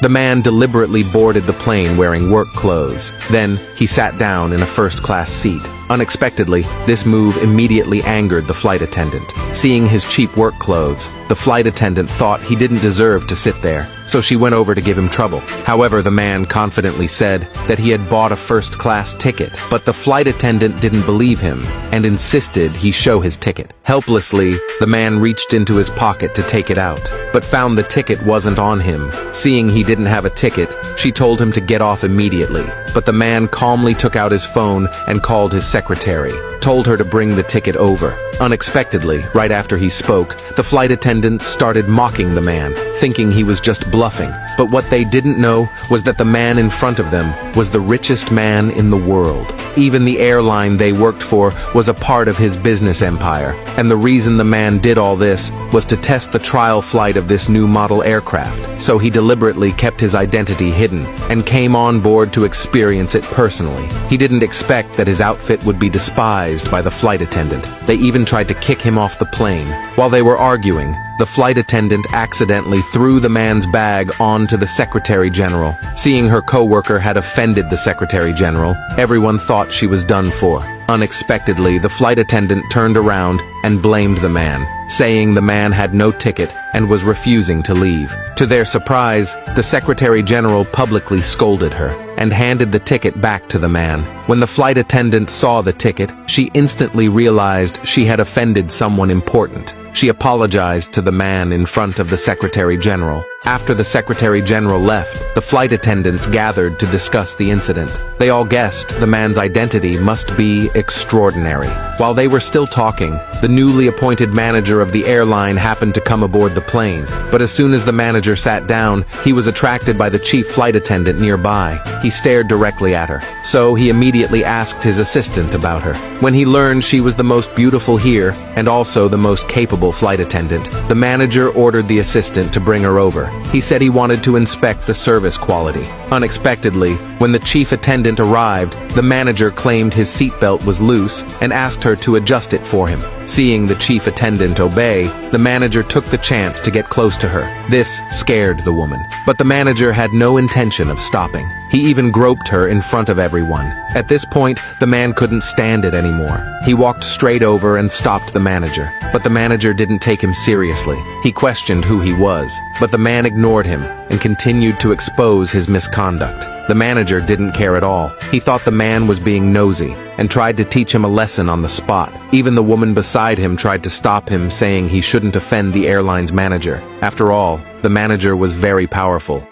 The man deliberately boarded the plane wearing work clothes. Then, he sat down in a first-class seat. Unexpectedly, this move immediately angered the flight attendant. Seeing his cheap work clothes, the flight attendant thought he didn't deserve to sit there, so she went over to give him trouble. However, the man confidently said that he had bought a first-class ticket, but the flight attendant didn't believe him and insisted he show his ticket. Helplessly, the man reached into his pocket to take it out, but found the ticket wasn't on him. Seeing he didn't have a ticket, she told him to get off immediately, but the man calmly took out his phone and called his secretary, told her to bring the ticket over. Unexpectedly, right after he spoke, the flight attendants started mocking the man, thinking he was just bluffing. But what they didn't know was that the man in front of them was the richest man in the world. Even the airline they worked for was a part of his business empire, and the reason the man did all this was to test the trial flight of this new model aircraft. So he deliberately kept his identity hidden and came on board to experience it personally. He didn't expect that his outfit would be despised by the flight attendant. They even tried to kick him off the plane. While they were arguing, the flight attendant accidentally threw the man's bag onto the Secretary General. Seeing her coworker had offended the Secretary General, everyone thought she was done for. Unexpectedly, the flight attendant turned around and blamed the man, saying the man had no ticket and was refusing to leave. To their surprise, the Secretary General publicly scolded her and handed the ticket back to the man. When the flight attendant saw the ticket, she instantly realized she had offended someone important. She apologized to the man in front of the Secretary General. After the Secretary General left, the flight attendants gathered to discuss the incident. They all guessed the man's identity must be extraordinary. While they were still talking, the newly appointed manager of the airline happened to come aboard the plane. But as soon as the manager sat down, he was attracted by the chief flight attendant nearby. He stared directly at her, so he immediately asked his assistant about her. When he learned she was the most beautiful here and also the most capable flight attendant, the manager ordered the assistant to bring her over. He said he wanted to inspect the service quality. Unexpectedly, when the chief attendant arrived, the manager claimed his seatbelt was loose and asked her to adjust it for him. Seeing the chief attendant obey, the manager took the chance to get close to her. This scared the woman, but the manager had no intention of stopping. He even groped her in front of everyone. At this point, the man couldn't stand it anymore. He walked straight over and stopped the manager, but the manager didn't take him seriously. He questioned who he was, but the man ignored him and continued to expose his misconduct. The manager didn't care at all. He thought the man was being nosy and tried to teach him a lesson on the spot. Even the woman beside him tried to stop him, saying he shouldn't offend the airline's manager. After all, the manager was very powerful